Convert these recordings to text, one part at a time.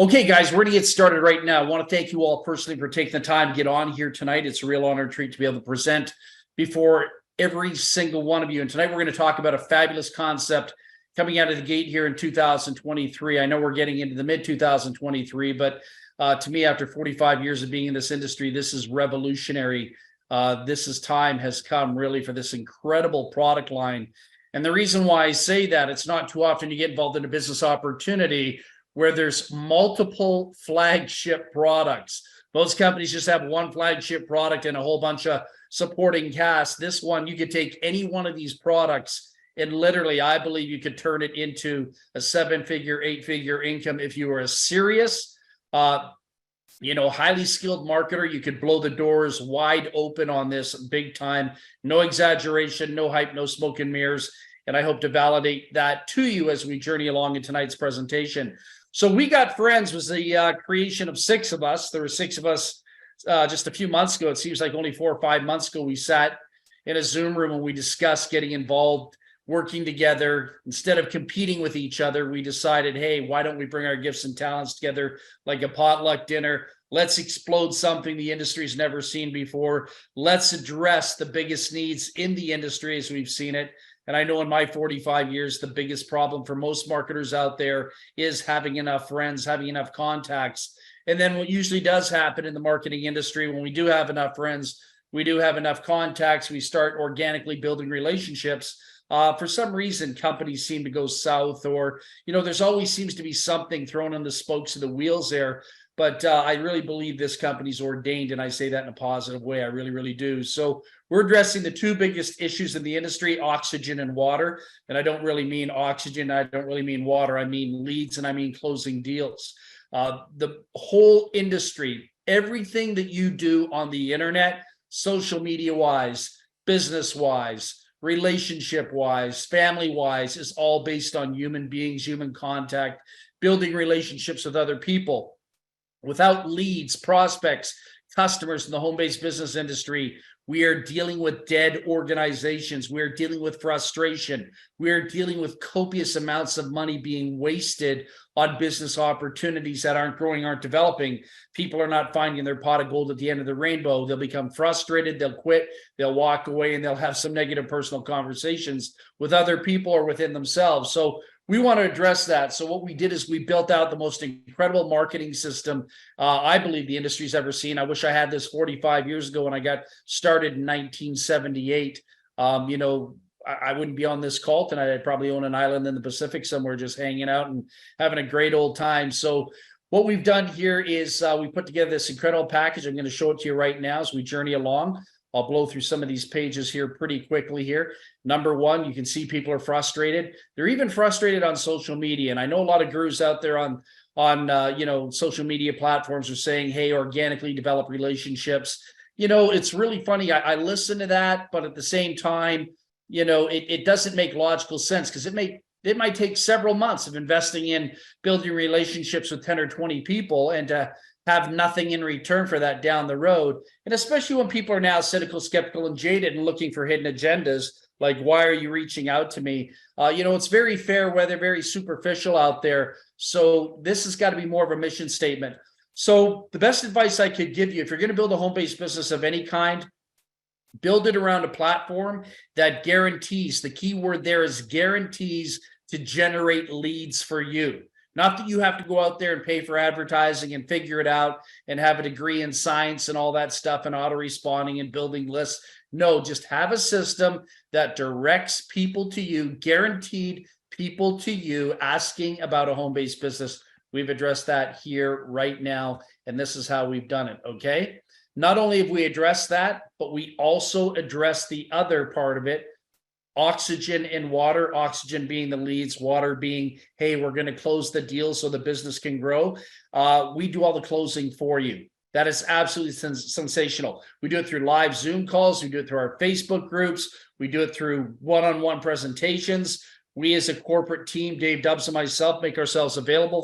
Okay, guys, we're going to get started right now. I want to thank you all personally for taking the time to get on here tonight. It's a real honor and treat to be able to present before every single one of you. And tonight we're going to talk about a fabulous concept coming out of the gate here in 2023. I know we're getting into the mid 2023, but to me, after 45 years of being in this industry, this is revolutionary. Time has come really for this incredible product line. And the reason why I say that, it's not too often you get involved in a business opportunity where there's multiple flagship products. Most companies just have one flagship product and a whole bunch of supporting cast. This one, you could take any one of these products and literally, I believe you could turn it into a 7-figure, 8-figure income. If you were a serious, highly skilled marketer, you could blow the doors wide open on this big time. No exaggeration, no hype, no smoke and mirrors. And I hope to validate that to you as we journey along in tonight's presentation. So We Got Friends was the creation of 6 of us. There were 6 of us just a few months ago. It seems like only 4 or 5 months ago, we sat in a Zoom room and we discussed getting involved, working together. Instead of competing with each other, we decided, hey, why don't we bring our gifts and talents together like a potluck dinner? Let's explode something the industry's never seen before. Let's address the biggest needs in the industry as we've seen it. And I know in my 45 years, the biggest problem for most marketers out there is having enough friends, having enough contacts. And then what usually does happen in the marketing industry, when we do have enough friends, we do have enough contacts, we start organically building relationships. For some reason, companies seem to go south, or, there's always seems to be something thrown on the spokes of the wheels there. But I really believe this company's ordained, and I say that in a positive way. I really, really do. So we're addressing the 2 biggest issues in the industry, oxygen and water. And I don't really mean oxygen. I don't really mean water. I mean leads, and I mean closing deals. The whole industry, everything that you do on the internet, social media wise, business wise, relationship wise, family wise, is all based on human beings, human contact, building relationships with other people. Without leads, prospects, customers in the home-based business industry, we are dealing with dead organizations. We are dealing with frustration. We are dealing with copious amounts of money being wasted on business opportunities that aren't growing, aren't developing. People are not finding their pot of gold at the end of the rainbow. They'll become frustrated. They'll quit. They'll walk away, and they'll have some negative personal conversations with other people or within themselves. So we want to address that. So what we did is we built out the most incredible marketing system I believe the industry's ever seen. I wish I had this 45 years ago when I got started in 1978. I wouldn't be on this call tonight. I'd probably own an island in the Pacific somewhere, just hanging out and having a great old time. So what we've done here is we put together this incredible package. I'm going to show it to you right now as we journey along. I'll blow through some of these pages here pretty quickly here. Number 1, you can see people are frustrated. They're even frustrated on social media. And I know a lot of gurus out there on social media platforms are saying, hey, organically develop relationships. It's really funny. I listen to that, but at the same time, it doesn't make logical sense, because it might take several months of investing in building relationships with 10 or 20 people and to have nothing in return for that down the road. And especially when people are now cynical, skeptical, and jaded and looking for hidden agendas, like, why are you reaching out to me? It's very fair weather, very superficial out there. So this has got to be more of a mission statement. So the best advice I could give you, if you're going to build a home-based business of any kind, build it around a platform that guarantees, the key word there is guarantees, to generate leads for you. Not that you have to go out there and pay for advertising and figure it out and have a degree in science and all that stuff and auto-responding and building lists. No, just have a system that directs people to you, guaranteed people to you asking about a home-based business. We've addressed that here right now, and this is how we've done it, okay? Not only have we addressed that, but we also address the other part of it, oxygen and water, oxygen being the leads, water being, hey, we're going to close the deal so the business can grow. We do all the closing for you. That is absolutely sensational. We do it through live Zoom calls. We do it through our Facebook groups. We do it through one-on-one presentations. We as a corporate team, Dave Dubbs and myself, make ourselves available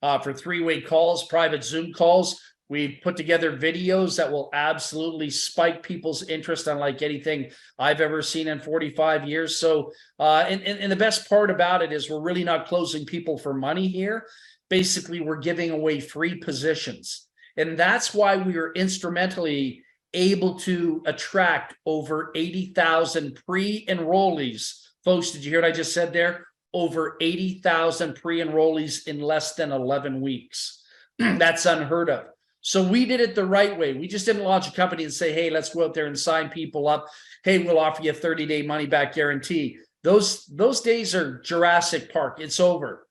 for 3-way calls, private Zoom calls. We put together videos that will absolutely spike people's interest unlike anything I've ever seen in 45 years. So, and the best part about it is we're really not closing people for money here. basically we're giving away free positions. And that's why we were instrumentally able to attract over 80,000 pre-enrollees. Folks, did you hear what I just said there? Over 80,000 pre-enrollees in less than 11 weeks. That's unheard of. So we did it the right way. We just didn't launch a company and say, hey, let's go out there and sign people up. Hey, we'll offer you a 30-day money-back guarantee. Those days are Jurassic Park. It's over.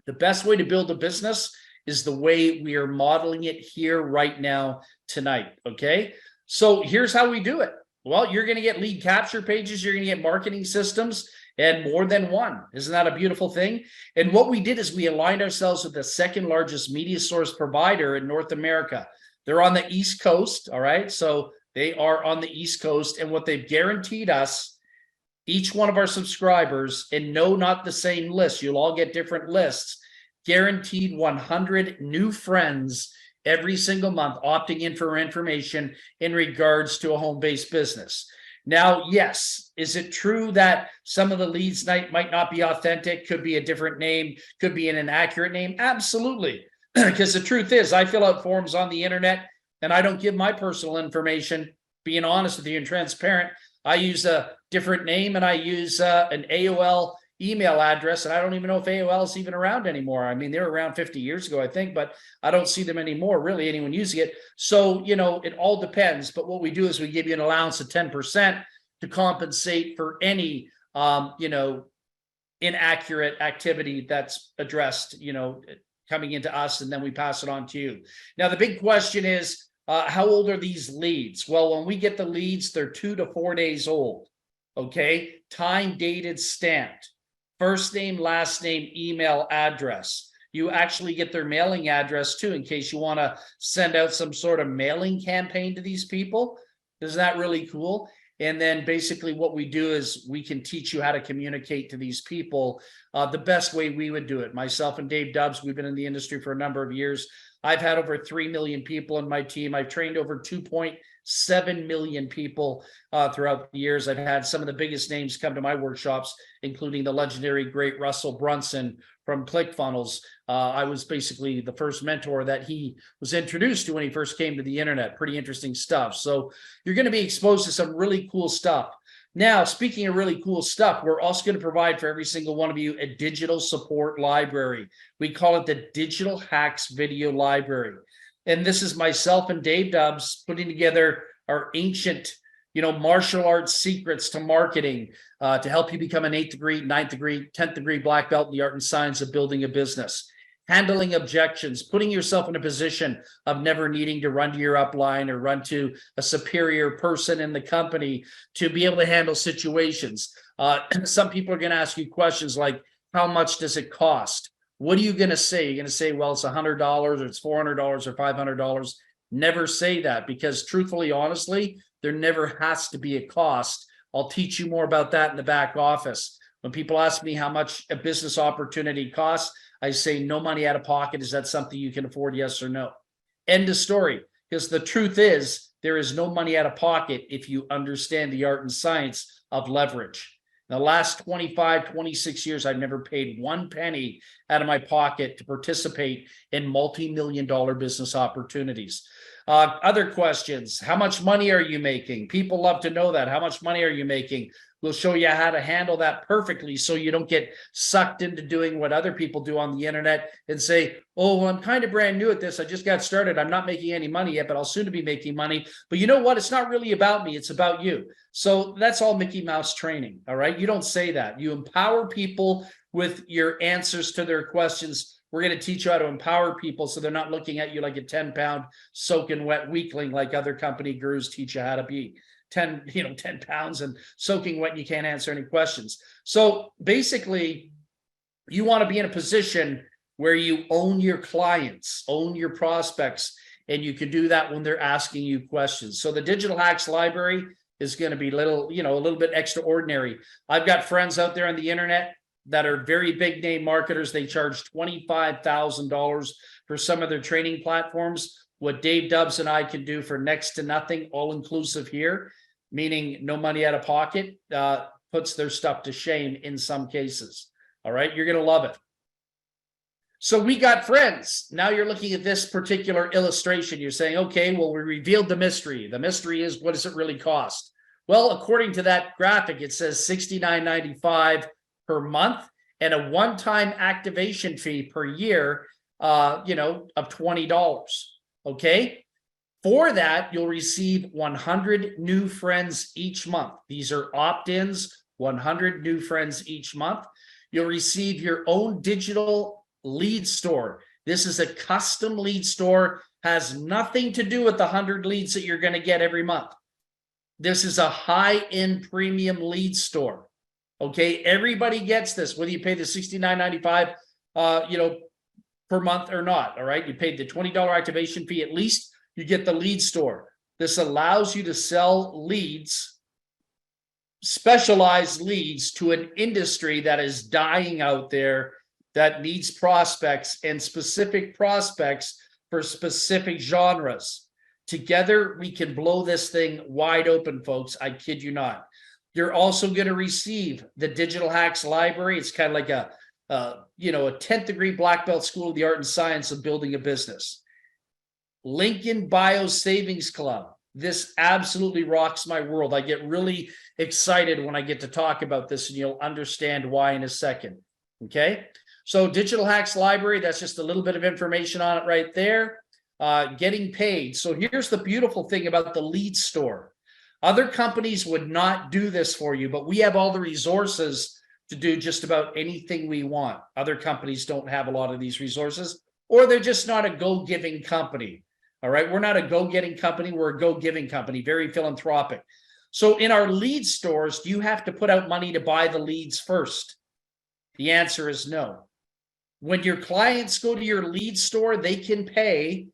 The best way to build a business is the way we are modeling it here right now tonight, okay? So here's how we do it. Well, you're going to get lead capture pages. You're going to get marketing systems and more than one. Isn't that a beautiful thing? And what we did is we aligned ourselves with the second largest media source provider in North America. They're on the East Coast, all right? So they are on the East Coast, and what they've guaranteed us, each one of our subscribers, and no, not the same list. You'll all get different lists. Guaranteed 100 new friends every single month opting in for information in regards to a home-based business. Now, yes, is it true that some of the leads might not be authentic, could be a different name, could be an inaccurate name? Absolutely. Because the truth is, I fill out forms on the internet and I don't give my personal information, being honest with you and transparent. I use a different name and I use an AOL email address, and I don't even know if AOL is even around anymore. I mean, they were around 50 years ago, I think, but I don't see them anymore, really, anyone using it. So, you know, it all depends. But what we do is we give you an allowance of 10% to compensate for any, you know, inaccurate activity that's addressed, you know, coming into us, and then we pass it on to you. Now, the big question is, how old are these leads? Well, when we get the leads, they're 2 to 4 days old, okay? Time dated, stamped. First name, last name, email, address. You actually get their mailing address too, in case you want to send out some sort of mailing campaign to these people. Isn't that really cool? And then basically what we do is we can teach you how to communicate to these people the best way we would do it. Myself and Dave Dubbs, we've been in the industry for a number of years. I've had over 3 million people in my team. I've trained over 2.7 million people throughout the years. I've had some of the biggest names come to my workshops, including the legendary great Russell Brunson from ClickFunnels. I was basically the first mentor that he was introduced to when he first came to the internet. Pretty interesting stuff. So you're going to be exposed to some really cool stuff. Now, speaking of really cool stuff, we're also going to provide for every single one of you a digital support library. We call it the Digital Hacks Video Library. And this is myself and Dave Dubbs putting together our ancient, you know, martial arts secrets to marketing to help you become an 8th degree, 9th degree, 10th degree black belt in the art and science of building a business. Handling objections, putting yourself in a position of never needing to run to your upline or run to a superior person in the company to be able to handle situations. Some people are going to ask you questions like, how much does it cost? What are you going to say? You're going to say, well, it's $100 or it's $400 or $500. Never say that, because truthfully, honestly, there never has to be a cost. I'll teach you more about that in the back office. When people ask me how much a business opportunity costs, I say no money out of pocket. Is that something you can afford? Yes or no? End of story. Because the truth is, there is no money out of pocket if you understand the art and science of leverage. In the last 25, 26 years, I've never paid 1 penny out of my pocket to participate in multi-million-dollar business opportunities. Other questions. How much money are you making? People love to know that. How much money are you making? We'll show you how to handle that perfectly so you don't get sucked into doing what other people do on the internet and say, oh, well, I'm kind of brand new at this. I just got started. I'm not making any money yet, but I'll soon be making money. But you know what? It's not really about me. It's about you. So that's all Mickey Mouse training. All right. You don't say that. You empower people with your answers to their questions. We're going to teach you how to empower people so they're not looking at you like a 10-pound soaking wet weakling like other company gurus teach you how to be. 10 pounds and soaking wet and you can't answer any questions. So basically, you want to be in a position where you own your clients, own your prospects, and you can do that when they're asking you questions. So the Digital Hacks Library is going to be a little bit extraordinary. I've got friends out there on the internet that are very big name marketers. They charge $25,000 for some of their training platforms. What Dave Dubbs and I can do for next to nothing, all inclusive here, meaning no money out of pocket, puts their stuff to shame in some cases. All right, you're going to love it. So we got friends. Now you're looking at this particular illustration. You're saying, okay, well, we revealed the mystery. The mystery is, what does it really cost? Well, according to that graphic, it says $69.95 per month and a one-time activation fee per year, of $20. Okay. For that, you'll receive 100 new friends each month. These are opt-ins, 100 new friends each month. You'll receive your own digital lead store. This is a custom lead store, has nothing to do with the 100 leads that you're going to get every month. This is a high-end premium lead store. Okay, everybody gets this, whether you pay the $69.95 per month or not. All right, you paid the $20 activation fee, at least you get the lead store. This allows you to sell leads, specialized leads, to an industry that is dying out there, that needs prospects, and specific prospects for specific genres. Together, we can blow this thing wide open, folks. I kid you not. You're also going to receive the Digital Hacks Library. It's kind of like a 10th degree black belt school of the art and science of building a business. Lincoln Bio Savings Club. This absolutely rocks my world. I get really excited when I get to talk about this, and you'll understand why in a second. Okay. So Digital Hacks Library, that's just a little bit of information on it right there. Getting paid. So here's the beautiful thing about the lead store. Other companies would not do this for you, but we have all the resources to do just about anything we want. Other companies don't have a lot of these resources, or they're just not a go-giving company. All right, we're not a go-getting company, we're a go-giving company, very philanthropic. So in our lead stores, do you have to put out money to buy the leads first? The answer is no. When your clients go to your lead store, they can pay,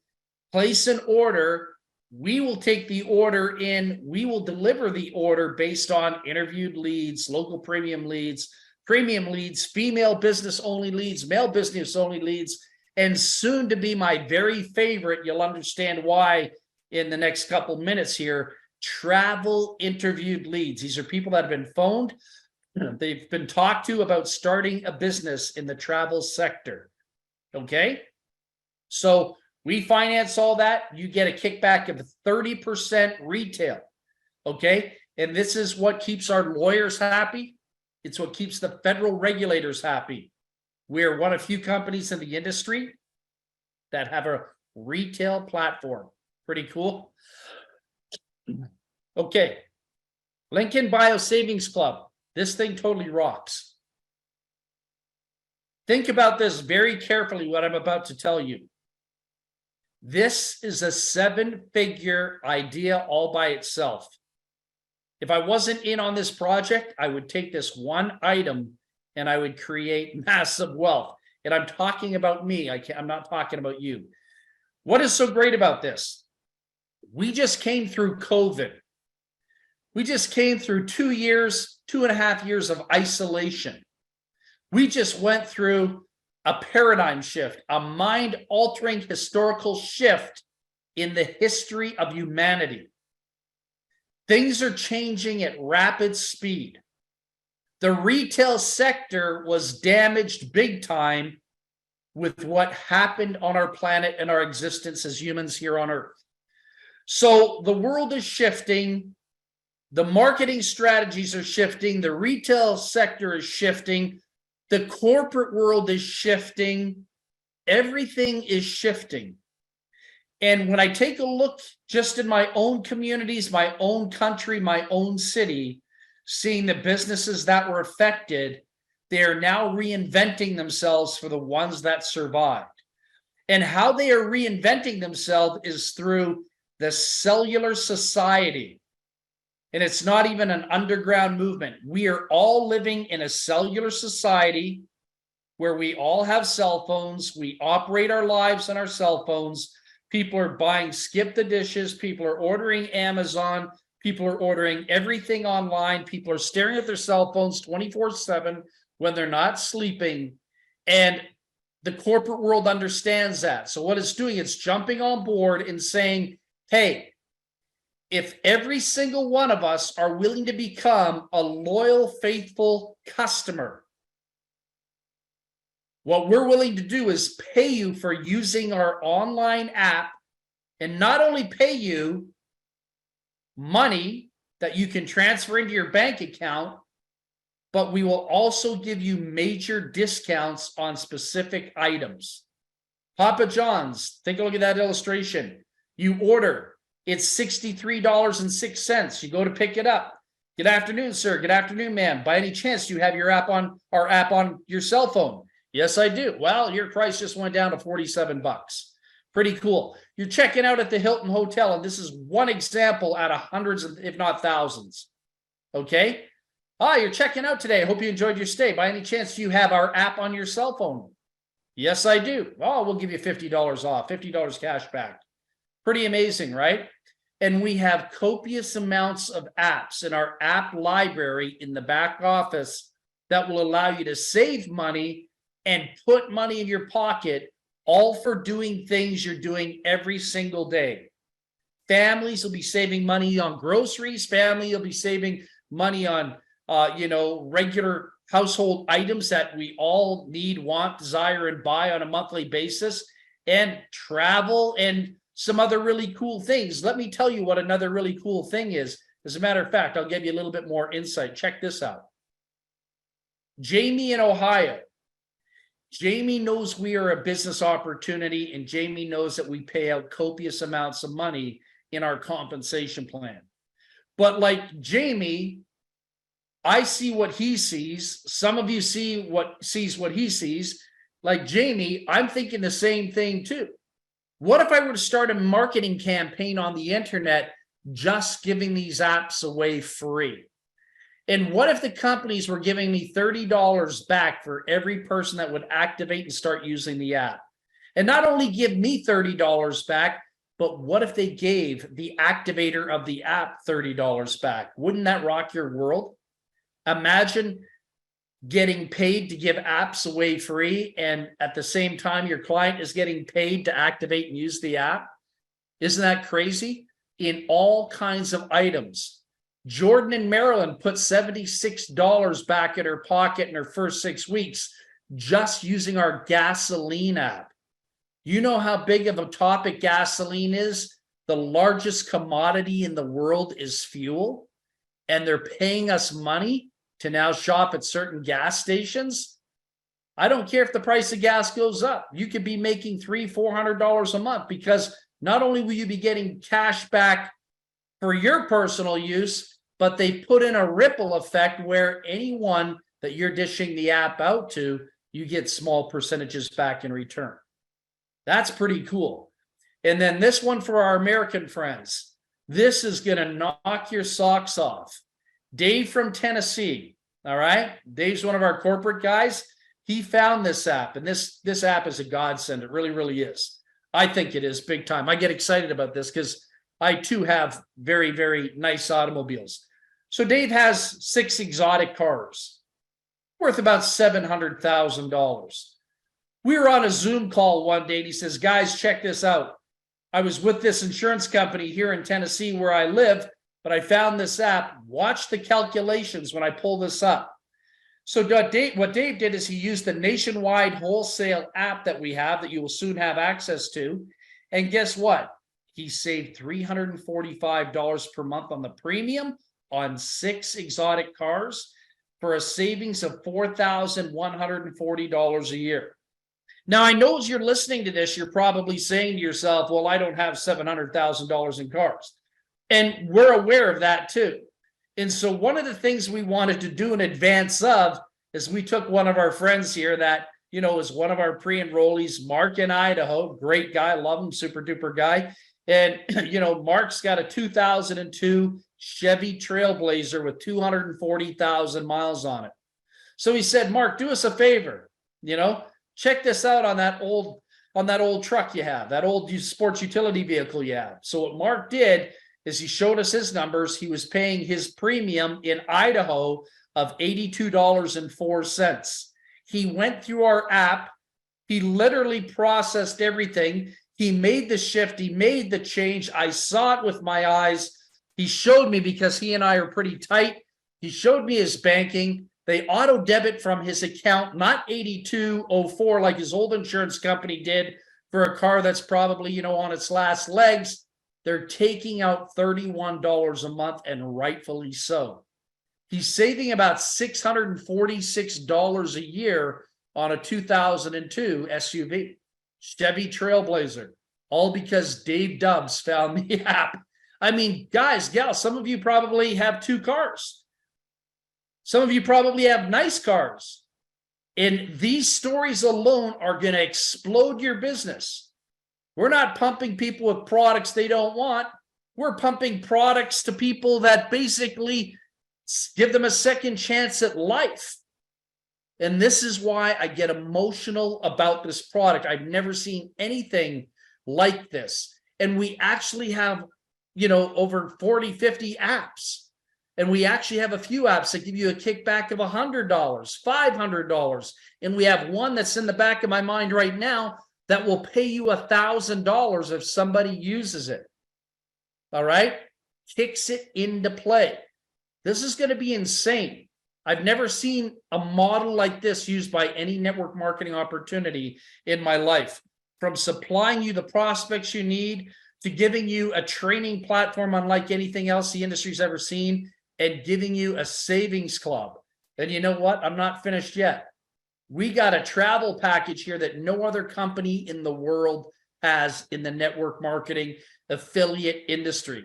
place an order. We will take the order in. We will deliver the order based on interviewed leads, local premium leads, female business only leads, male business only leads, and soon to be my very favorite, you'll understand why in the next couple minutes here, travel interviewed leads. These are people that have been phoned. They've been talked to about starting a business in the travel sector. Okay. So we finance all that. You get a kickback of 30% retail. Okay. And this is what keeps our lawyers happy. It's what keeps the federal regulators happy. We're one of few companies in the industry that have a retail platform. Pretty cool. Okay. Lincoln Bio Savings Club. This thing totally rocks. Think about this very carefully, what I'm about to tell you. This is a 7-figure idea all by itself. If I wasn't in on this project, I would take this one item and I would create massive wealth. And I'm talking about me. I'm not talking about you. What is so great about this? We just came through COVID. We just came through 2.5 years of isolation. We just went through a paradigm shift, a mind-altering historical shift in the history of humanity. Things are changing at rapid speed. The retail sector was damaged big time with what happened on our planet and our existence as humans here on Earth. So the world is shifting. The marketing strategies are shifting. The retail sector is shifting. The corporate world is shifting. Everything is shifting. And when I take a look just in my own communities, my own country, my own city, seeing the businesses that were affected, they are now reinventing themselves for the ones that survived. And how they are reinventing themselves is through the cellular society. And it's not even an underground movement. We are all living in a cellular society where we all have cell phones. We operate our lives on our cell phones. People are buying skip the dishes. People are ordering Amazon. People are ordering everything online. People are staring at their cell phones 24/7 when they're not sleeping. And the corporate world understands that. So what it's doing, it's jumping on board and saying, hey, if every single one of us are willing to become a loyal, faithful customer, What we're willing to do is pay you for using our online app, and not only pay you money that you can transfer into your bank account, but we will also give you major discounts on specific items. Papa John's, take a look at that illustration. You order, it's $63.06. You go to pick it up. Good afternoon, sir. Good afternoon, ma'am. By any chance, do you have your app on our app on your cell phone? Yes, I do. Well, your price just went down to $47. Pretty cool. You're checking out at the Hilton Hotel, and this is one example out of hundreds, if not thousands. Okay? Ah, you're checking out today. I hope you enjoyed your stay. By any chance, do you have our app on your cell phone? Yes, I do. Oh, we'll give you $50 off, $50 cash back. Pretty amazing, right? And we have copious amounts of apps in our app library in the back office that will allow you to save money and put money in your pocket, all for doing things you're doing every single day. Families will be saving money on groceries. Family will be saving money on, regular household items that we all need, want, desire, and buy on a monthly basis, and travel and some other really cool things. Let me tell you what another really cool thing is. As a matter of fact, I'll give you a little bit more insight. Check this out. Jamie in Ohio. Jamie knows we are a business opportunity, and Jamie knows that we pay out copious amounts of money in our compensation plan. But like Jamie, I see what he sees. Some of you see what he sees. Like Jamie, I'm thinking the same thing too. What if I were to start a marketing campaign on the internet just giving these apps away free? And what if the companies were giving me $30 back for every person that would activate and start using the app? And not only give me $30 back, but what if they gave the activator of the app $30 back? Wouldn't that rock your world? Imagine getting paid to give apps away free, and at the same time, your client is getting paid to activate and use the app. Isn't that crazy? In all kinds of items. Jordan in Maryland put $76 back in her pocket in her first 6 weeks just using our gasoline app. You know how big of a topic gasoline is? The largest commodity in the world is fuel, and they're paying us money to now shop at certain gas stations. I don't care if the price of gas goes up. You could be making $300-400 a month, because not only will you be getting cash back for your personal use, but they put in a ripple effect where anyone that you're dishing the app out to, you get small percentages back in return. That's pretty cool. And then this one for our American friends. This is going to knock your socks off. Dave from Tennessee. All right. Dave's one of our corporate guys. He found this app, and this app is a godsend. It really, really is. I think it is big time. I get excited about this because I too have very, very nice automobiles. So Dave has 6 exotic cars worth about $700,000. We were on a Zoom call one day, and he says, guys, check this out. I was with this insurance company here in Tennessee where I live, but I found this app. Watch the calculations when I pull this up. So what Dave did is he used the nationwide wholesale app that we have that you will soon have access to. And guess what? He saved $345 per month on the premium on 6 exotic cars for a savings of $4,140 a year. Now, I know as you're listening to this, you're probably saying to yourself, well, I don't have $700,000 in cars. And we're aware of that too. And so one of the things we wanted to do in advance of is we took one of our friends here that, is one of our pre-enrollees, Mark in Idaho, great guy, love him, super duper guy. And, Mark's got a 2002 Chevy Trailblazer with 240,000 miles on it. So he said, Mark, do us a favor, check this out on that old truck you have, that old sports utility vehicle you have. So what Mark did is he showed us his numbers. He was paying his premium in Idaho of $82.04. He went through our app. He literally processed everything. He made the shift. He made the change. I saw it with my eyes. He showed me, because he and I are pretty tight. He showed me his banking. They auto debit from his account, not 8204 like his old insurance company did for a car that's probably, you know, on its last legs. They're taking out $31 a month, and rightfully so. He's saving about $646 a year on a 2002 SUV, Chevy Trailblazer, all because Dave Dubbs found the app. I mean, guys, gals, some of you probably have 2 cars. Some of you probably have nice cars. And these stories alone are going to explode your business. We're not pumping people with products they don't want. We're pumping products to people that basically give them a second chance at life. And this is why I get emotional about this product. I've never seen anything like this. And we actually have, you know, over 40, 50 apps. And we actually have a few apps that give you a kickback of $100, $500. And we have one that's in the back of my mind right now that will pay you $1,000 if somebody uses it. All right? Kicks it into play. This is going to be insane. I've never seen a model like this used by any network marketing opportunity in my life. From supplying you the prospects you need to giving you a training platform unlike anything else the industry's ever seen, and giving you a savings club. And you know what? I'm not finished yet. We got a travel package here that no other company in the world has in the network marketing affiliate industry.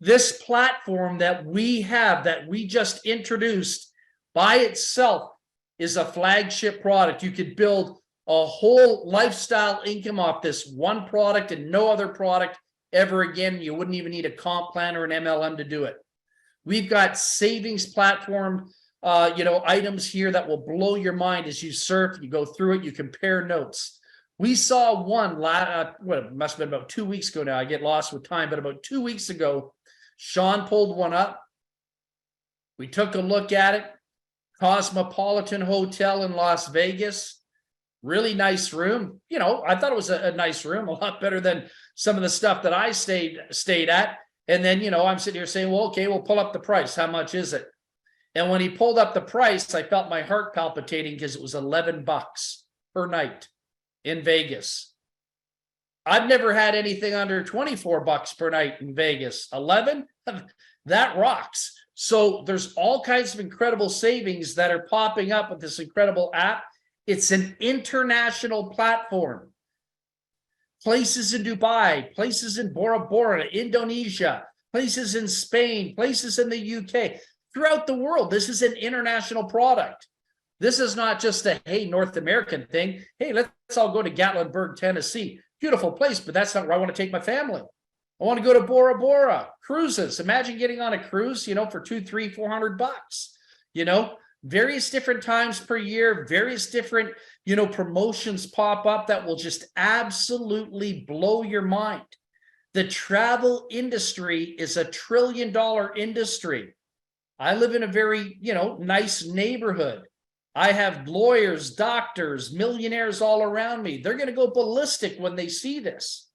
This platform that we have, that we just introduced by itself, is a flagship product. You could build a whole lifestyle income off this one product and no other product ever again. You wouldn't even need a comp plan or an MLM to do it. We've got savings platform, items here that will blow your mind as you surf. You go through it, you compare notes. We saw one, it must have been about 2 weeks ago now. I get lost with time, but about 2 weeks ago, Sean pulled one up. We took a look at it. Cosmopolitan Hotel in Las Vegas. Really nice room. You know, I thought it was a nice room, a lot better than some of the stuff that I stayed at. And then, you know, I'm sitting here saying, well, okay, we'll pull up the price. How much is it? And when he pulled up the price, I felt my heart palpitating because it was $11 per night in Vegas. I've never had anything under $24 per night in Vegas. 11? That rocks. So there's all kinds of incredible savings that are popping up with this incredible app. It's an international platform. Places in Dubai, places in Bora Bora, Indonesia, places in Spain, places in the UK, throughout the world. This is an international product. This is not just a, hey, North American thing. Hey, let's all go to Gatlinburg, Tennessee. Beautiful place, but that's not where I want to take my family. I want to go to Bora Bora. Cruises. Imagine getting on a cruise, you know, for $200, $300, $400. You know, various different times per year, various different, you know, promotions pop up that will just absolutely blow your mind. The travel industry is a $1 trillion industry. I live in a very, you know, nice neighborhood. I have lawyers, doctors, millionaires all around me. They're going to go ballistic when they see this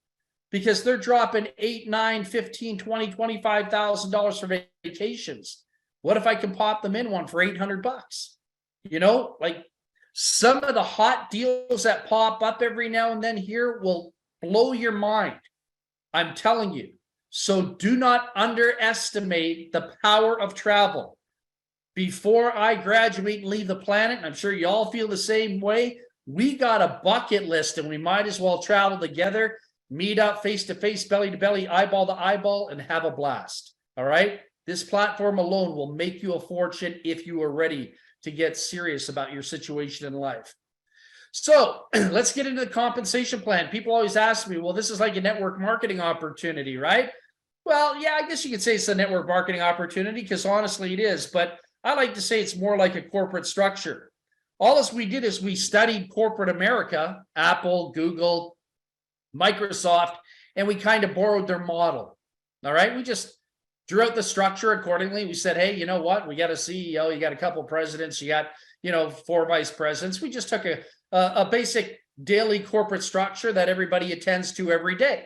because they're dropping $8, $9, $15, $20, $25,000 for vacations. What if I can pop them in one for $800? You know, like some of the hot deals that pop up every now and then here will blow your mind. I'm telling you. So do not underestimate the power of travel. Before I graduate and leave the planet, and I'm sure you all feel the same way, we got a bucket list and we might as well travel together, meet up face to face, belly to belly, eyeball to eyeball, and have a blast. All right? This platform alone will make you a fortune if you are ready to get serious about your situation in life. So let's get into the compensation plan. People always ask me, well, this is like a network marketing opportunity, right? Well, yeah, I guess you could say it's a network marketing opportunity because honestly it is, but I like to say it's more like a corporate structure. All this we did is we studied corporate America, Apple, Google, Microsoft, and we kind of borrowed their model. All right, we just drew out the structure accordingly. We said, hey, you know what? We got a CEO, you got a couple presidents, you got, you know, 4 vice presidents. We just took a basic daily corporate structure that everybody attends to every day.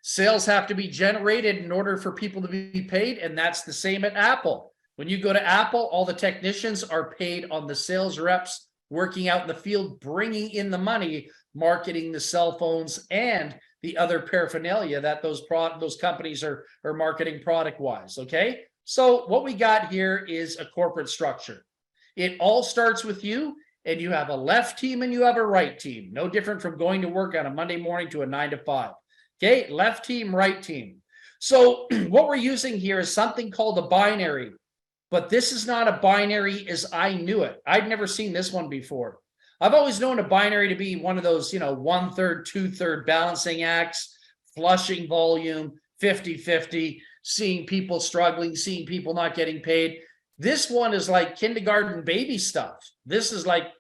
Sales have to be generated in order for people to be paid, and that's the same at Apple. When you go to Apple, all the technicians are paid on the sales reps working out in the field, bringing in the money, marketing the cell phones and the other paraphernalia that those companies are marketing product wise. Okay. So what we got here is a corporate structure. It all starts with you, and you have a left team and you have a right team. No different from going to work on a Monday morning to a 9 to 5. Okay. Left team, right team. So what we're using here is something called a binary. But this is not a binary as I knew it. I'd never seen this one before. I've always known a binary to be one of those, 1/3, 2/3 balancing acts, flushing volume, 50-50, seeing people struggling, seeing people not getting paid. This one is like kindergarten baby stuff. This is like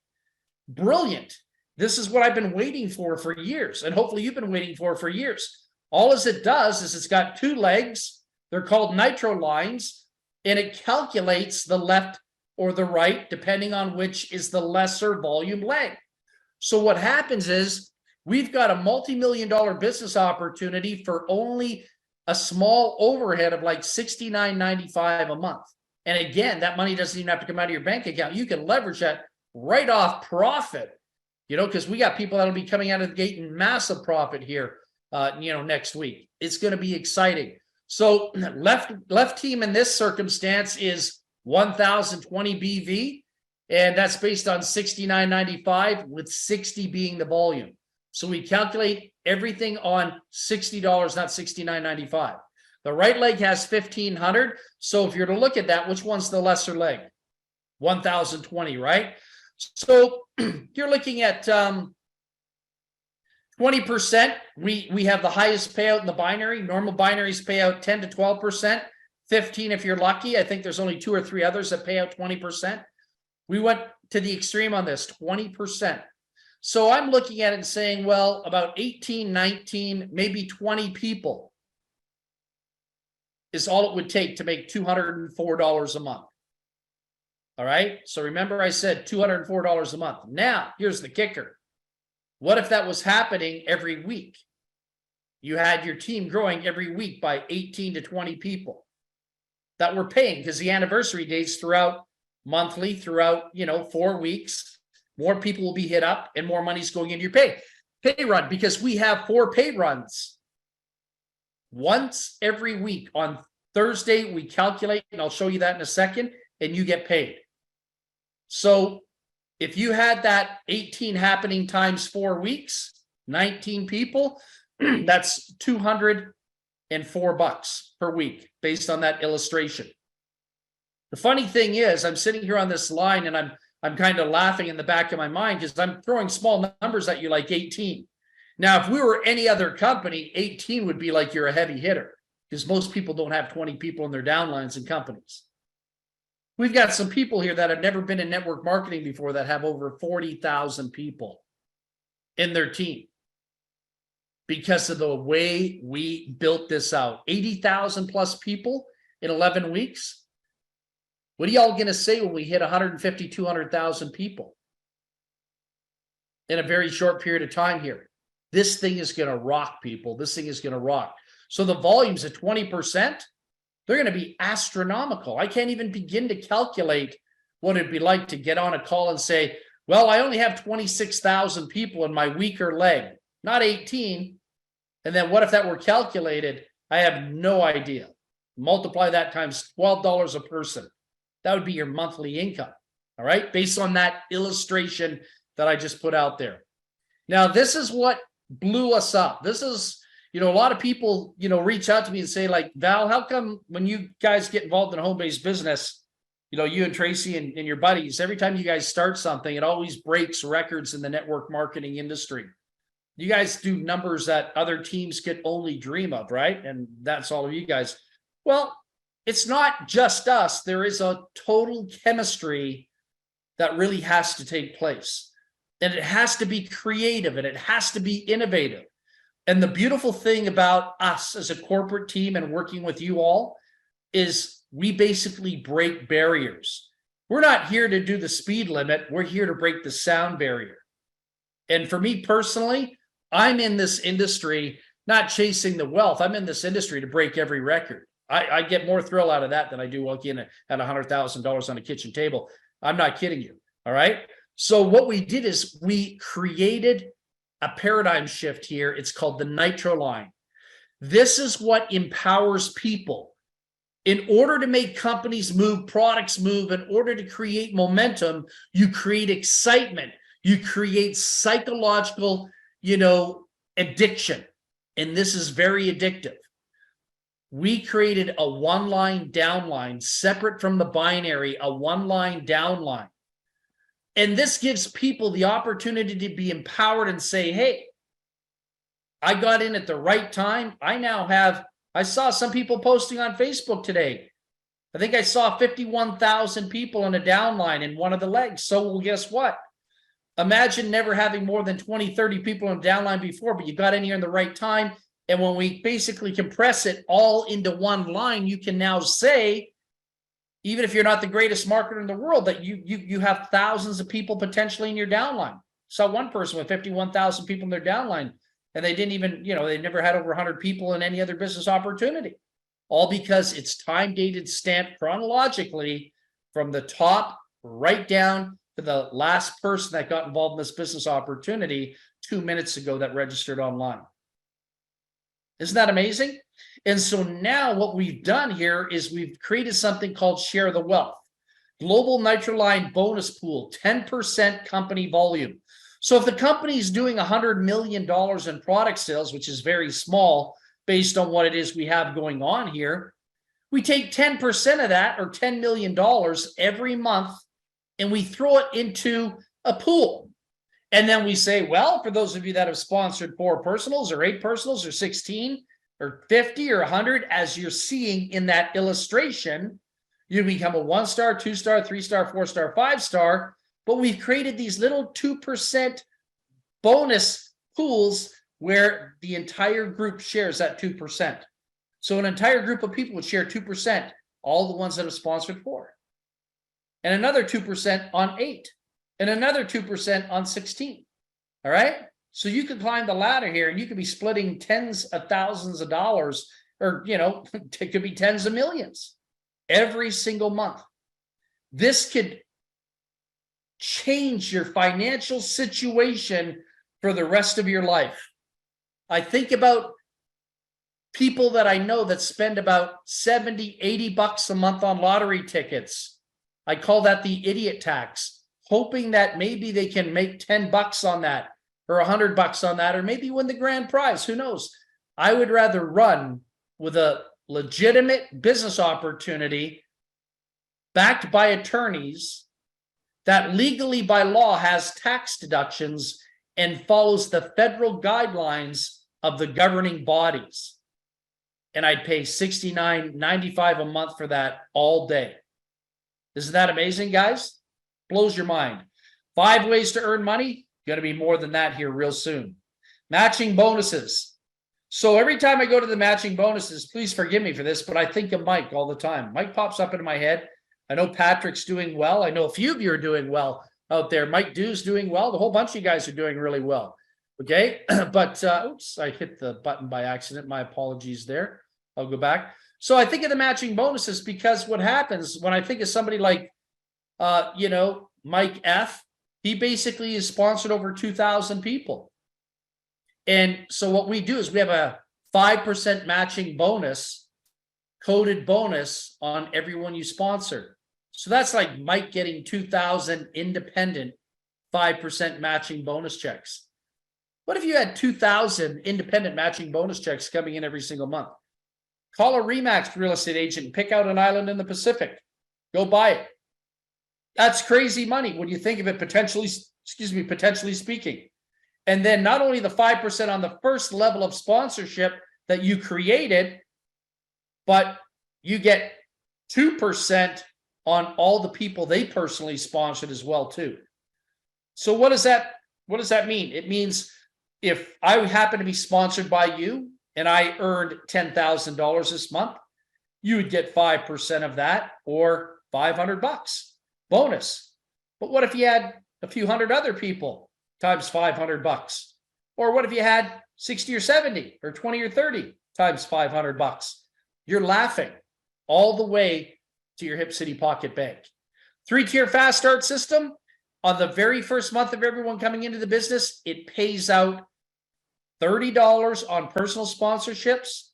brilliant. This is what I've been waiting for years. And hopefully you've been waiting for years. All as it does is it's got 2 legs. They're called Nitro lines. And it calculates the left or the right, depending on which is the lesser volume leg. So what happens is we've got a multi-million-dollar business opportunity for only a small overhead of like $69.95 a month. And again, that money doesn't even have to come out of your bank account. You can leverage that right off profit, because we got people that'll be coming out of the gate in massive profit here, next week. It's going to be exciting. So left team in this circumstance is 1,020 BV, and that's based on $69.95 with 60 being the volume. So we calculate everything on $60, not $69.95. The right leg has 1,500. So if you're to look at that, which one's the lesser leg? 1,020, right? So you're looking at 20%, we have the highest payout in the binary. Normal binaries pay out 10 to 12%, 15 if you're lucky. I think there's only 2 or 3 others that pay out 20%. We went to the extreme on this, 20%. So I'm looking at it and saying, well, about 18, 19, maybe 20 people is all it would take to make $204 a month. All right. So remember I said $204 a month. Now, here's the kicker. What if that was happening every week? You had your team growing every week by 18 to 20 people that were paying, because the anniversary dates throughout 4 weeks, more people will be hit up and more money's going into your pay run, because we have 4 pay runs. Once every week on Thursday, we calculate, and I'll show you that in a second, and you get paid. So if you had that 18 happening times 4 weeks, 19 people, that's $204 per week based on that illustration. The funny thing is, I'm sitting here on this line and I'm kind of laughing in the back of my mind because I'm throwing small numbers at you like 18. Now, if we were any other company, 18 would be like you're a heavy hitter, because most people don't have 20 people in their downlines in companies. We've got some people here that have never been in network marketing before that have over 40,000 people in their team because of the way we built this out. 80,000 plus people in 11 weeks. What are y'all going to say when we hit 150, 200,000 people in a very short period of time here? This thing is going to rock, people. This thing is going to rock. So the volumes at 20%, they're going to be astronomical. I can't even begin to calculate what it'd be like to get on a call and say, well, I only have 26,000 people in my weaker leg, not 18. And then what if that were calculated? I have no idea. Multiply that times $12 a person. That would be your monthly income. All right. Based on that illustration that I just put out there. Now, this is what blew us up. This is, a lot of people, reach out to me and say, like, Val, how come when you guys get involved in a home-based business, you and Tracy and your buddies, every time you guys start something, it always breaks records in the network marketing industry. You guys do numbers that other teams could only dream of, right? And that's all of you guys. Well, it's not just us. There is a total chemistry that really has to take place. And it has to be creative and it has to be innovative. And the beautiful thing about us as a corporate team and working with you all is we basically break barriers. We're not here to do the speed limit. We're here to break the sound barrier. And for me personally, I'm in this industry, not chasing the wealth. I'm in this industry to break every record. I get more thrill out of that than I do walking in at $100,000 on a kitchen table. I'm not kidding you. All right. So what we did is we created a paradigm shift here. It's called the Nitro line. This is what empowers people. In order to make companies move, products move, in order to create momentum, you create excitement. You create psychological, addiction. And this is very addictive. We created a one-line downline, separate from the binary, a one-line downline. And this gives people the opportunity to be empowered and say, hey, I got in at the right time. I saw some people posting on Facebook today. I think I saw 51,000 people in a downline in one of the legs. So well, guess what? Imagine never having more than 20, 30 people in a downline before, but you got in here in the right time. And when we basically compress it all into one line, you can now say, even if you're not the greatest marketer in the world, that you have thousands of people potentially in your downline. Saw one person with 51,000 people in their downline, and they didn't even, they never had over 100 people in any other business opportunity. All because it's time dated, stamped chronologically from the top right down to the last person that got involved in this business opportunity 2 minutes ago that registered online. Isn't that amazing? And so now what we've done here is we've created something called Share the Wealth. Global Nitro Line bonus pool, 10% company volume. So if the company is doing $100 million in product sales, which is very small based on what it is we have going on here, we take 10% of that, or $10 million every month, and we throw it into a pool. And then we say, well, for those of you that have sponsored 4 personals or 8 personals or 16 or 50 or 100, as you're seeing in that illustration, you become a 1-star, 2-star, 3-star, 4-star, 5-star. But we've created these little 2% bonus pools where the entire group shares that 2%. So an entire group of people would share 2%, all the ones that have sponsored 4. And another 2% on 8. And another 2% on 16. All right. So you could climb the ladder here and you could be splitting tens of thousands of dollars, or, it could be tens of millions every single month. This could change your financial situation for the rest of your life. I think about people that I know that spend about 70, 80 bucks a month on lottery tickets. I call that the idiot tax, hoping that maybe they can make 10 bucks on that, or 100 bucks on that, or maybe win the grand prize. Who knows? I would rather run with a legitimate business opportunity backed by attorneys that legally by law has tax deductions and follows the federal guidelines of the governing bodies. And I'd pay $69.95 a month for that all day. Isn't that amazing, guys? Blows your mind. 5 ways to earn money. Going to be more than that here real soon. Matching bonuses. So every time I go to the matching bonuses, please forgive me for this, but I think of Mike all the time. Mike pops up into my head. I know Patrick's doing well. I know a few of you are doing well out there. Mike Dew's doing well. The whole bunch of you guys are doing really well. Okay. But, oops, I hit the button by accident. My apologies there. I'll go back. So I think of the matching bonuses because what happens when I think of somebody like, Mike F., he basically has sponsored over 2,000 people. And so what we do is we have a 5% matching bonus, coded bonus on everyone you sponsor. So that's like Mike getting 2,000 independent 5% matching bonus checks. What if you had 2,000 independent matching bonus checks coming in every single month? Call a Remax real estate agent and pick out an island in the Pacific. Go buy it. That's crazy money when you think of it potentially speaking. And then not only the 5% on the first level of sponsorship that you created, but you get 2% on all the people they personally sponsored as well too. So what does that mean? It means if I happen to be sponsored by you and I earned $10,000 this month, you would get 5% of that, or 500 bucks bonus. But what if you had a few hundred other people times 500 bucks? Or what if you had 60 or 70 or 20 or 30 times 500 bucks? You're laughing. all the way to your Hip City Pocket Bank. 3-tier fast start system. On the very first month of everyone coming into the business, it pays out $30 on personal sponsorships,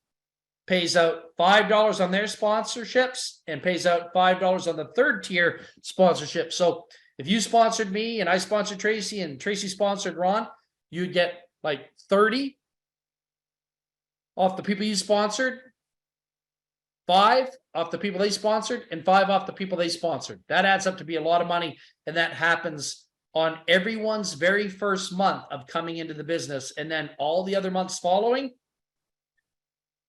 pays out $5 on their sponsorships, and pays out $5 on the 3rd tier sponsorship. So if you sponsored me and I sponsored Tracy and Tracy sponsored Ron, you'd get like 30 off the people you sponsored, 5 off the people they sponsored, and 5 off the people they sponsored. That adds up to be a lot of money, and that happens on everyone's very first month of coming into the business. And then all the other months following,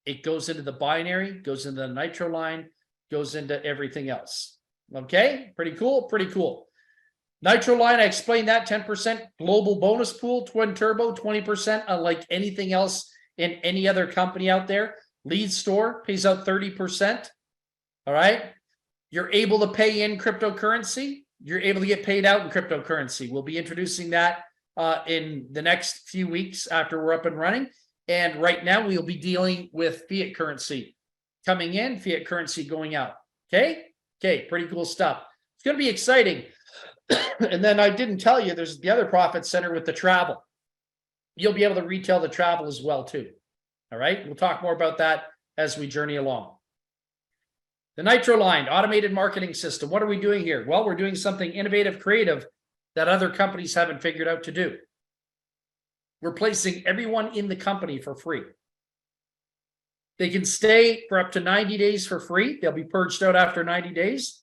it goes into the binary, goes into the Nitro line, goes into everything else. Okay, pretty cool, pretty cool. Nitro line, I explained that, 10% global bonus pool, twin turbo, 20% unlike anything else in any other company out there. Lead store pays out 30%. All right. You're able to pay in cryptocurrency. You're able to get paid out in cryptocurrency. We'll be introducing that in the next few weeks after we're up and running. And right now we'll be dealing with fiat currency coming in, fiat currency going out. Okay. Okay. Pretty cool stuff. It's going to be exciting. And then I didn't tell you, there's the other profit center with the travel. You'll be able to retail the travel as well too. All right. We'll talk more about that as we journey along. The Nitro line, automated marketing system. What are we doing here? Well, we're doing something innovative, creative that other companies haven't figured out to do. We're placing everyone in the company for free. They can stay for up to 90 days for free. They'll be purged out after 90 days.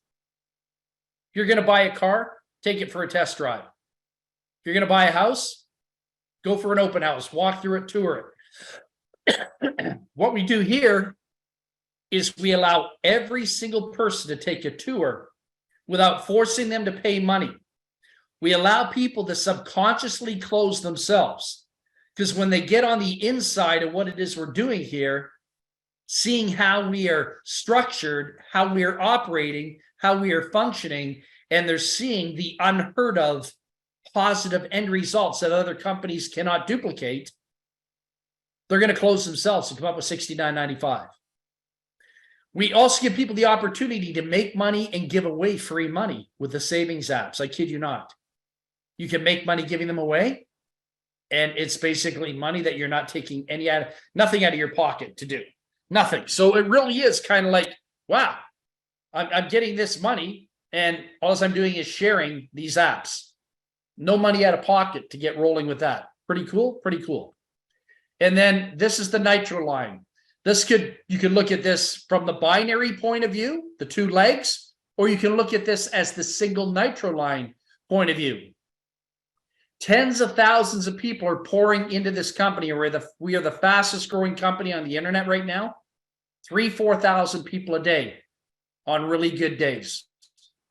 If you're going to buy a car, take it for a test drive. If you're going to buy a house, go for an open house, walk through it, tour it. What we do here is we allow every single person to take a tour without forcing them to pay money. We allow people to subconsciously close themselves, because when they get on the inside of what it is we're doing here, seeing how we are structured, how we are operating, how we are functioning, and they're seeing the unheard of positive end results that other companies cannot duplicate, they're going to close themselves and come up with $69.95. We also give people the opportunity to make money and give away free money with the savings apps. I kid you not. You can make money giving them away, and it's basically money that you're not taking nothing out of your pocket to do. Nothing. So it really is kind of like, wow, I'm getting this money, and all I'm doing is sharing these apps. No money out of pocket to get rolling with that. Pretty cool, pretty cool. And then this is the Nitro line. You can look at this from the binary point of view, the 2 legs, or you can look at this as the single Nitro line point of view. Tens of thousands of people are pouring into this company. We are the fastest growing company on the internet right now. 3,000-4,000 people a day on really good days,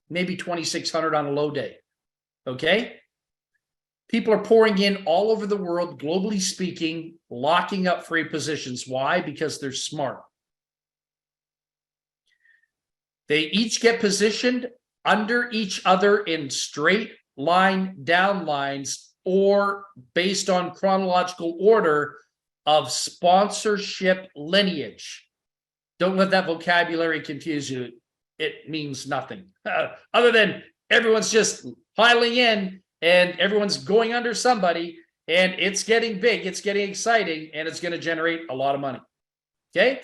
maybe 2,600 on a low day. Okay. People are pouring in all over the world, globally speaking, locking up free positions. Why? Because they're smart. They each get positioned under each other in straight line down lines, or based on chronological order of sponsorship lineage. Don't let that vocabulary confuse you. It means nothing other than everyone's just piling in and everyone's going under somebody, and it's getting big, it's getting exciting, and it's going to generate a lot of money. Okay.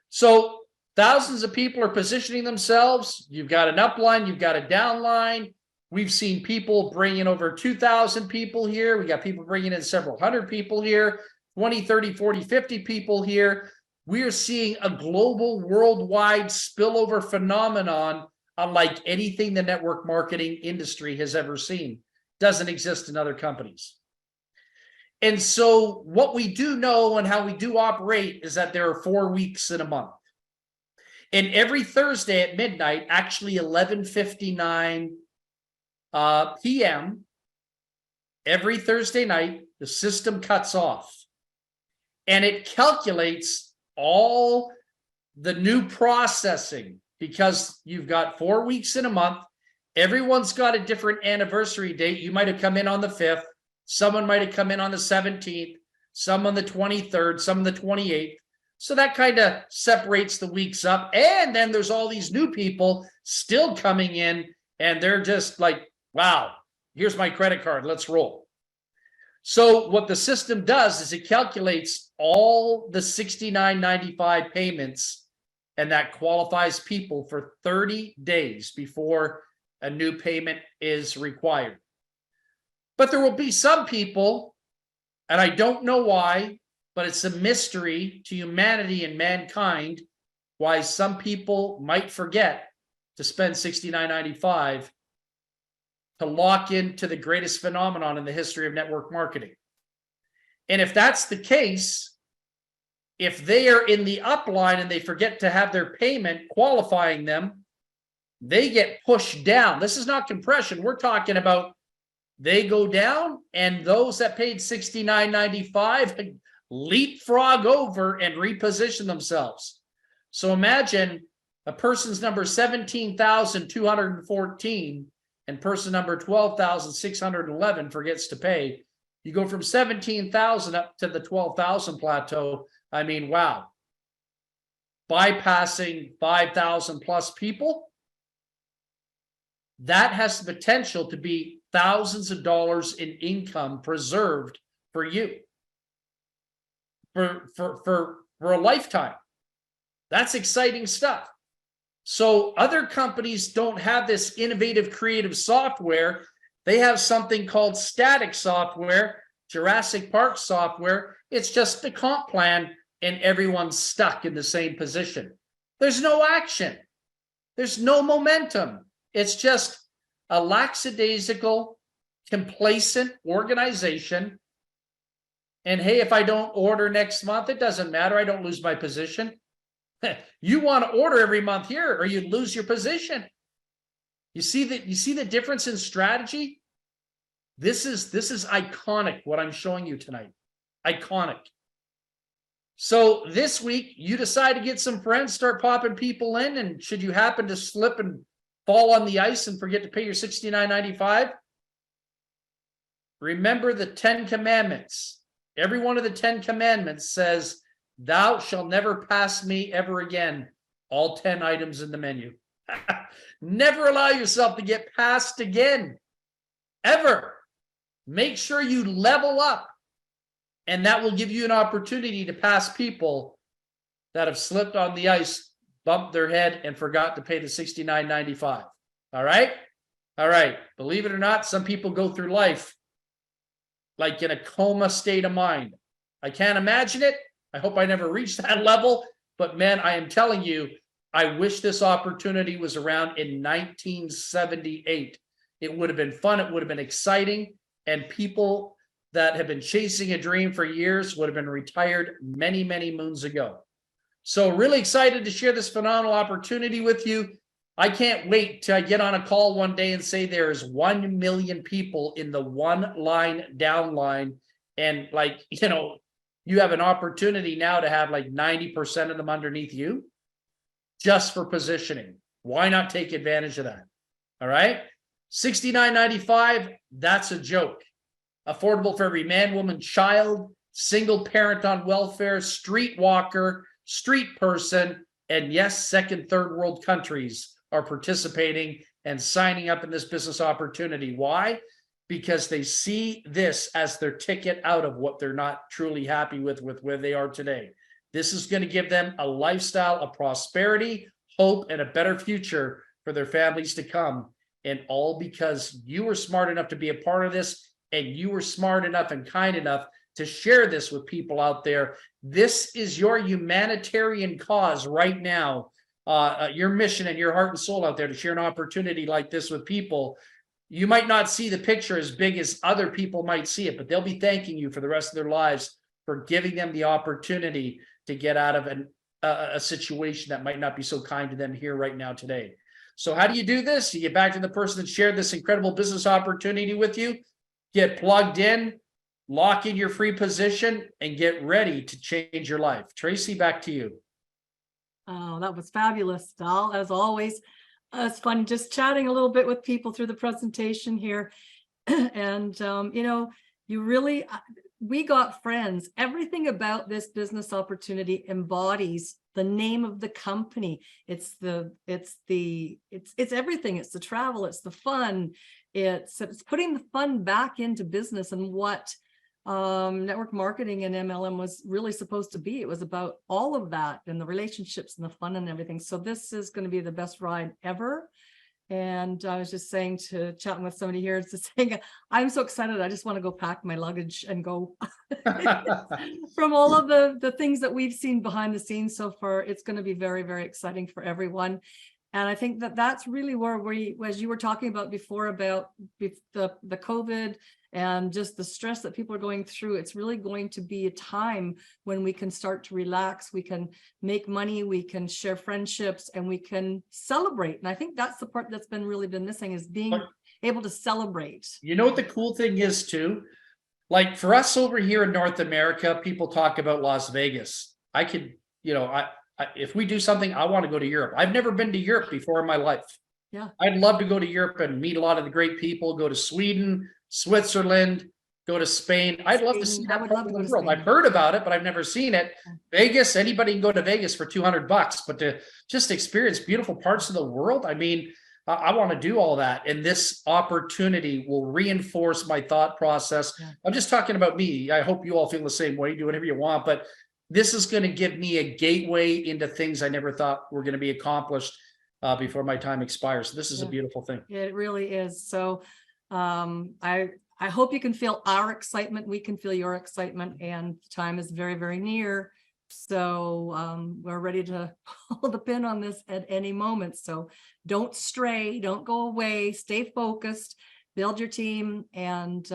So thousands of people are positioning themselves. You've got an upline, you've got a downline. We've seen people bring in over 2,000 people here. We got people bringing in several hundred people here, 20, 30, 40, 50 people here. We are seeing a global, worldwide spillover phenomenon unlike anything the network marketing industry has ever seen. Doesn't exist in other companies. And so what we do know and how we do operate is that there are 4 weeks in a month. And every Thursday at midnight, actually 11:59 p.m., every Thursday night, the system cuts off. And it calculates all the new processing, because you've got 4 weeks in a month. Everyone's got a different anniversary date. You might have come in on the 5th. Someone might have come in on the 17th, some on the 23rd, some on the 28th. So that kind of separates the weeks up. And then there's all these new people still coming in, and they're just like, wow, here's my credit card, let's roll. So what the system does is it calculates all the $69.95 payments, and that qualifies people for 30 days before a new payment is required. But there will be some people, and I don't know why, but it's a mystery to humanity and mankind why some people might forget to spend $69.95 to lock into the greatest phenomenon in the history of network marketing. And if that's the case, if they are in the upline and they forget to have their payment qualifying them, they get pushed down. This is not compression. We're talking about they go down, and those that paid $69.95 leapfrog over and reposition themselves. So imagine a person's number 17,214 and person number 12,611 forgets to pay. You go from 17,000 up to the 12,000 plateau. I mean, wow. Bypassing 5,000 plus people, that has the potential to be thousands of dollars in income preserved for you for a lifetime. That's exciting stuff. So other companies don't have this innovative, creative software. They have something called static software, Jurassic Park software. It's just the comp plan, and everyone's stuck in the same position. There's no action. There's no momentum. It's just a lackadaisical, complacent organization. And hey, if I don't order next month, it doesn't matter. I don't lose my position. You want to order every month here, or you lose your position. You see the difference in strategy? This is iconic, what I'm showing you tonight. Iconic. So this week, you decide to get some friends, start popping people in, and should you happen to slip and fall on the ice and forget to pay your $69.95, remember the 10 commandments. Every one of the 10 commandments says, thou shalt never pass me ever again. All 10 items in the menu. Never allow yourself to get passed again, ever. Make sure you level up, and that will give you an opportunity to pass people that have slipped on the ice, bumped their head, and forgot to pay the $69.95. All right? All right. Believe it or not, some people go through life like in a coma state of mind. I can't imagine it. I hope I never reach that level. But man, I am telling you, I wish this opportunity was around in 1978. It would have been fun. It would have been exciting. And people that have been chasing a dream for years would have been retired many, many moons ago. So really excited to share this phenomenal opportunity with you. I can't wait till I get on a call one day and say there's 1 million people in the one line down line. And like, you know, you have an opportunity now to have like 90% of them underneath you just for positioning. Why not take advantage of that? All right. $69.95, that's a joke. Affordable for every man, woman, child, single parent on welfare, street walker, street person, and yes, second, third world countries are participating and signing up in this business opportunity. Why? Because they see this as their ticket out of what they're not truly happy with where they are today. This is going to give them a lifestyle of prosperity, hope, and a better future for their families to come. And all because you were smart enough to be a part of this, and you were smart enough and kind enough to share this with people out there. This is your humanitarian cause right now, your mission and your heart and soul out there to share an opportunity like this with people. You might not see the picture as big as other people might see it, but they'll be thanking you for the rest of their lives for giving them the opportunity to get out of a situation that might not be so kind to them here right now today. So how do you do this? You get back to the person that shared this incredible business opportunity with you, get plugged in, lock in your free position, and get ready to change your life. Tracy, back to you. Oh, that was fabulous, Dal, as always. It's fun just chatting a little bit with people through the presentation here. And, you know, you really, we got friends. Everything about this business opportunity embodies the name of the company. It's everything. It's the travel, it's the fun. It's putting the fun back into business, and what network marketing and MLM was really supposed to be. It was about all of that and the relationships and the fun and everything. So this is going to be the best ride ever. And I was just chatting with somebody here, just saying, I'm so excited. I just want to go pack my luggage and go from all of the things that we've seen behind the scenes so far. It's going to be very, very exciting for everyone. And I think that that's really where we, as you were talking about before, about the COVID and just the stress that people are going through, it's really going to be a time when we can start to relax, we can make money, we can share friendships, and we can celebrate. And I think that's the part that's really been missing, is being able to celebrate. You know what the cool thing is too? Like for us over here in North America, people talk about Las Vegas. I could, if we do something, I want to go to Europe. I've never been to Europe before in my life. Yeah. I'd love to go to Europe and meet a lot of the great people, go to Sweden, Switzerland, go to Spain. I'd love to see that part of the world. I've heard about it, but I've never seen it. Vegas, anybody can go to Vegas for $200, but to just experience beautiful parts of the world. I mean, I want to do all that. And this opportunity will reinforce my thought process. Yeah. I'm just talking about me. I hope you all feel the same way. Do whatever you want, but this is going to give me a gateway into things I never thought were going to be accomplished before my time expires. So this is a beautiful thing. It really is. So I hope you can feel our excitement. We can feel your excitement, and time is very, very near. So we're ready to pull the pin on this at any moment. So don't stray, don't go away, stay focused, build your team, and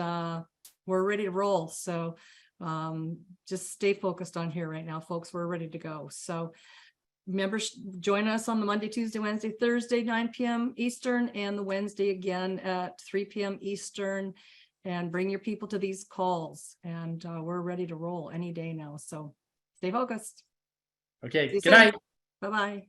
we're ready to roll. So just stay focused on here right now, folks. We're ready to go. So members, join us on the Monday, Tuesday, Wednesday, Thursday, 9 p.m. Eastern, and the Wednesday again at 3 p.m. Eastern, and bring your people to these calls. And we're ready to roll any day now. So stay focused. Okay. Good night. Bye-bye.